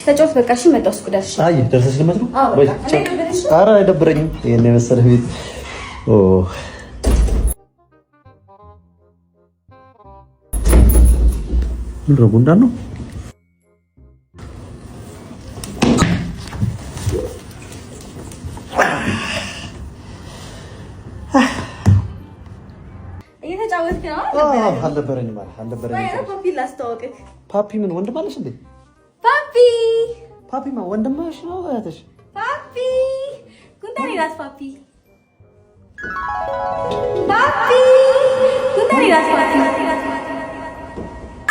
ተጫወት በቃ እሺ መጣው ስኩዳሽ አይ ደርሰሽ ልመት ነው ወይ ኧረ አይደብረኝም ይሄን የመሰለ ቤት ኦ ምን ረጉ እንዳል ነው እየተጫወትክ ነው አልነበረኝም አልነበረኝም ወይ ፓፒ ላስተዋወቅክ ፓፒ ምን ወንድም አለሽ እንዴ ፓፒ ማ ወንድምሽ ነው እህትሽ ፓፒ ጉንዳኔ ራስ ፓፒ ጉንዳኔ ራስ ፓፒ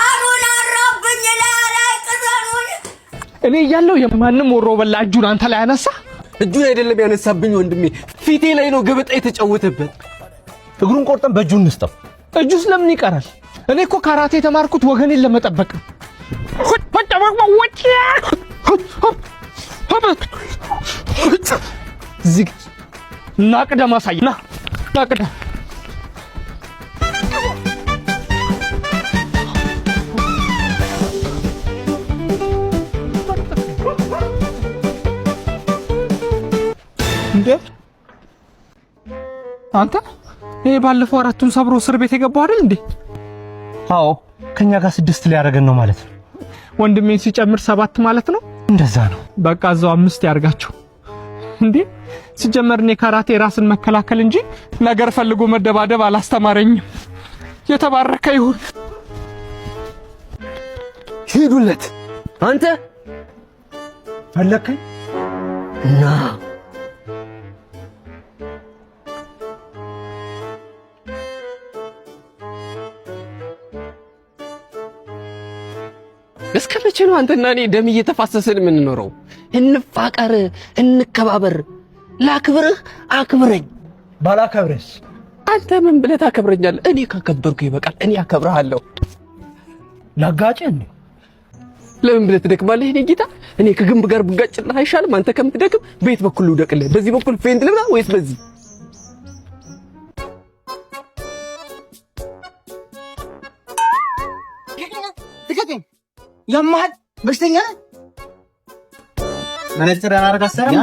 አሁን አራብኝ ላይ ቀዛኑን እኔ እያለሁ የማንም ወሮ በላ እጁን አንተ ላይ አነሳ እጁን አይደለም ያነሳብኝ ወንድሜ ፊቴ ላይ ነው ገበጣ የተጫወተበት እግሩን ቆርጠን በእጁ እንስጠው እጁስ ለምን ይቀራል እኔ እኮ ካራቴ የተማርኩት ወገኔን ለመጠበቅ ነው ዝግ ናቅደም አሳይ ናቅደም እንዴ አንተ ይሄ ባለፈው አራቱን ሰብሮ እስር ቤት የገባው አይደል እንዴ አዎ ከኛ ጋር 6 ሊያደርገን ነው ማለት ነው ወንድሜን ሲጨምር 7 ማለት ነው እንደዛ ነው በቃ እዛው 5 ያርጋቸው እንዴ ሲጀመር እኔ ካራቴ ራስን መከላከል እንጂ ነገር ፈልጎ መደባደብ አላስተማረኝም የተባረከ ይሁን ሂዱለት አንተ ፈለከኝ ና እስከ መቼ ነው አንተና እኔ ደም እየተፋሰሰን የምንኖረው? እንፋቀር፣ እንከባበር። ላክብርህ፣ አክብረኝ። ባላከብርስ አንተ ምን ብለህ ታከብረኛለህ? እኔ ካከበርኩ ይበቃል። እኔ አከብርሃለሁ። ላጋጭህ እንዴ? ለምን ብለህ ትደክማለህ? እኔ ጌታ፣ እኔ ከግንብ ጋር ብጋጭልህ አይሻልም? አንተ ከምትደክም በየት በኩል ልውደቅልህ? በዚህ በኩል ፌንት ልብላ ወይስ በዚህ? ትከተኝ ያማል በሽተኛ መነጽር ያናረጋ ሰራም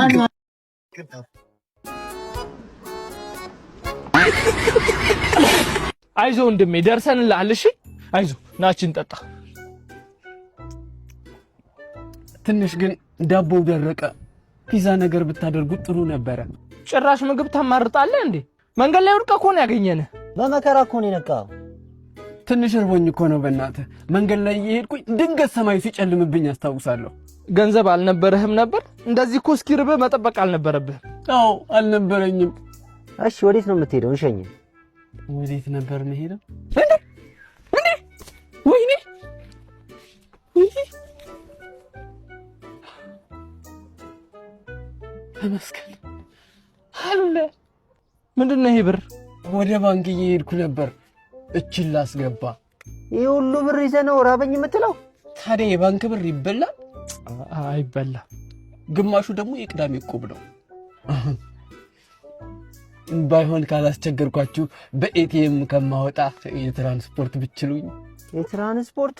አይዞህ ወንድሜ ደርሰንልሃል እሺ አይዞህ ናችን ጠጣ ትንሽ ግን ዳቦው ደረቀ ፒዛ ነገር ብታደርጉት ጥሩ ነበረ ጭራሽ ምግብ ታማርጣለህ እንዴ መንገድ ላይ ወድቀህ እኮ ነው ያገኘንህ በመከራ እኮ ነው የነቃው ትንሽ እርቦኝ እኮ ነው በእናትህ መንገድ ላይ እየሄድኩኝ ድንገት ሰማዩ ሲጨልምብኝ አስታውሳለሁ ገንዘብ አልነበረህም ነበር እንደዚህ እኮ እስኪርብህ መጠበቅ አልነበረብህም አዎ አልነበረኝም እሺ ወዴት ነው የምትሄደው እንሸኝ ወዴት ነበር የምሄደው እንዴ ወይኔ ተመስገን አለ ምንድነው ይሄ ብር ወደ ባንክ እየሄድኩ ነበር እቺን ላስገባ ይሄ ሁሉ ብር ይዘህ ነው ራበኝ የምትለው ታዲያ የባንክ ብር ይበላል አይበላ ግማሹ ደግሞ የቅዳሜ ዕቁብ ነው ባይሆን ካላስቸገርኳችሁ በኤቲኤም ከማወጣ የትራንስፖርት ብትችሉኝ የትራንስፖርት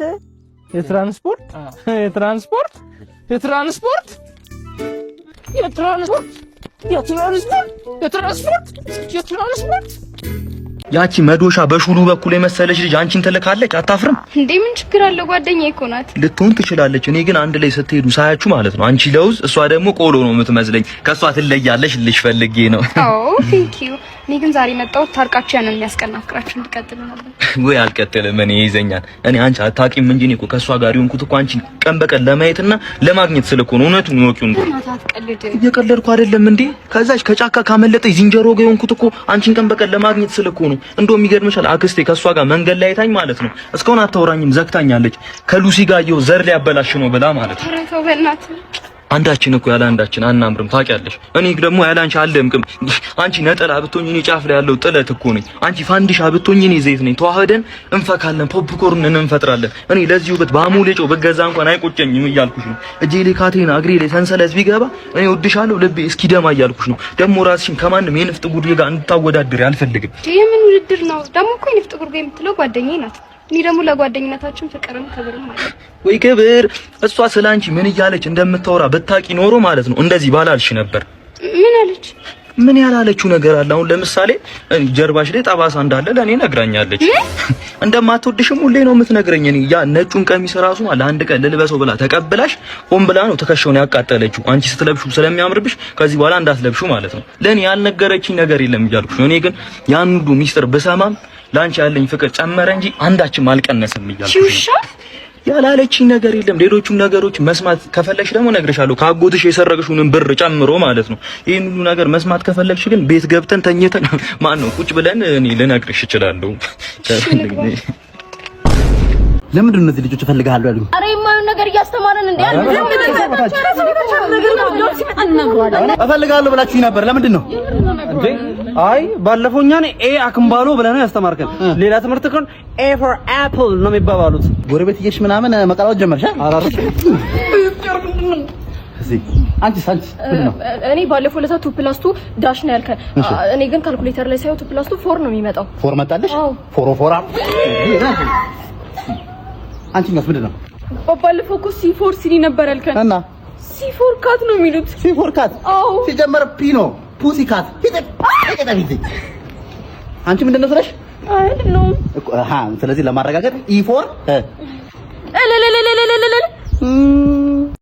ያቺ መዶሻ በሹሉ በኩል የመሰለች ልጅ አንቺን ትልካለች አታፍርም እንዴ ምን ችግር አለ ጓደኛዬ እኮ ናት ልትሆን ትችላለች እኔ ግን አንድ ላይ ስትሄዱ ሳያችሁ ማለት ነው አንቺ ለውዝ እሷ ደግሞ ቆሎ ነው የምትመስለኝ ከሷ ትለያለሽ ልሽ ፈልጌ ነው አዎ ቴንክ ዩ እኔ ግን ዛሬ መጣሁ ታርቃችሁ ያንን የሚያስቀናፍራችሁ እንድትቀጥሉ ነበር ወይ አልቀጥልም እኔ ይዘኛል እኔ አንቺ አታቂም እንጂ እኮ ከሷ ጋር ይሁንኩት እኮ አንቺ ቀን በቀን ለማየትና ለማግኘት ስለኮ ነው እውነቱን ይወቂው እንዴ እየቀለድኩ አይደለም እንዴ ከዛች ከጫካ ካመለጠኝ ዝንጀሮ ጋር ይሁንኩት እኮ አንቺን ቀን በቀን ለማግኘት ስለኮ ነው እንደው የሚገርምሻል አክስቴ ከሷ ጋር መንገድ ላይ አይታኝ ማለት ነው እስካሁን አታወራኝም ዘግታኛለች ከሉሲ ጋር ይው ዘር ሊያበላሽ ነው ብላ ማለት ነው ተረተው በእናትህ አንዳችን እኮ ያለ አንዳችን አናምርም ታውቂያለሽ እኔ ደግሞ ያለ አንቺ አልደምቅም አንቺ ነጠላ ብትሆኚ እኔ ጫፍ ላይ ያለው ጥለት እኮ ነኝ አንቺ ፋንዲሻ ብትሆኚ እኔ ዘይት ነኝ ተዋህደን እንፈካለን ፖፕኮርን እንፈጥራለን እኔ ለዚህ ውበት ባሙሌጮ በገዛ እንኳን አይቆጨኝም እያልኩሽ ነው እጄ ላይ ካቴና እግሬ ላይ ሰንሰለት ቢገባ እኔ ወድሻለሁ ልቤ እስኪደማ እያልኩሽ ነው ደግሞ ራስሽን ከማንም የንፍጥ ጉድ ጋር እንድታወዳድሪ አልፈልግም የምን ውድድር ነው ደግሞ እኮ የንፍጥ ጉድ የምትለው ጓደኛዬ ናት እኔ ደግሞ ለጓደኝነታችን ፍቅርም ክብርም አለ። ወይ ክብር! እሷ ስላንቺ ምን እያለች እንደምታወራ ብታቂ ኖሮ ማለት ነው እንደዚህ ባላልሽ ነበር። ምን አለች? ምን ያላለችው ነገር አለ? አሁን ለምሳሌ ጀርባሽ ላይ ጠባሳ እንዳለ ለኔ ነግራኛለች። እንደማትወድሽም ሁሌ ነው የምትነግረኝ። እኔ ያ ነጩን ቀሚስ ራሱ ለአንድ ቀን ልልበሰው ብላ ተቀብላሽ ሆን ብላ ነው ትከሻውን ያቃጠለችው። አንቺ ስትለብሹ ስለሚያምርብሽ ከዚህ በኋላ እንዳትለብሹ ማለት ነው። ለኔ ያልነገረችኝ ነገር የለም እያልኩሽ ነው። እኔ ግን ያን ሁሉ ሚስጥር ብሰማም ላንቺ ያለኝ ፍቅር ጨመረ እንጂ አንዳችም አልቀነሰም እያልኩሽ ነው። ያላለችኝ ነገር የለም። ሌሎቹን ነገሮች መስማት ከፈለግሽ ደግሞ እነግርሻለሁ። ካጎትሽ የሰረቅሽውን ብር ጨምሮ ማለት ነው። ይሄን ሁሉ ነገር መስማት ከፈለግሽ ግን ቤት ገብተን ተኝተን ማን ነው ቁጭ ብለን እኔ ልነግርሽ እችላለሁ። ለምንድን ነው እነዚህ ልጆች እፈልግሃለሁ ያሉኝ? ኧረ የማይሆን ነገር እያስተማረን እንዴ? እፈልግሃለሁ ብላችሁኝ ነበር። ለምንድን ነው እንዴ? አይ ባለፈው እኛን ኤ አክምባሎ ብለህ ነው ያስተማርከን። ሌላ ትምህርት ከሆነ ኤ ፎር አፕል ነው የሚባባሉት። ጎረቤት እየሽ ምናምን መቀላወት ጀመርሽ? አንቺስ ምንድን ነው? እኔ ባለፈው ለታ 2+2 ዳሽ ነው ያልከን። እኔ ግን ካልኩሌተር ላይ ሳይሆን 2+2 4 ነው የሚመጣው። ፎር መጣልሽ? ፎራ አንቺስ ምንድን ነው? ባለፈው እኮ C4 ሲሊ ነበር ያልከን እና C4 ካት ነው የሚሉት። C4 ካት? አዎ ሲጀመር ፒ ነው ፑሲ ካት። አንቺ ምንድን ነው ስለሽ? አይደለም እኮ ስለዚህ ለማረጋገጥ E4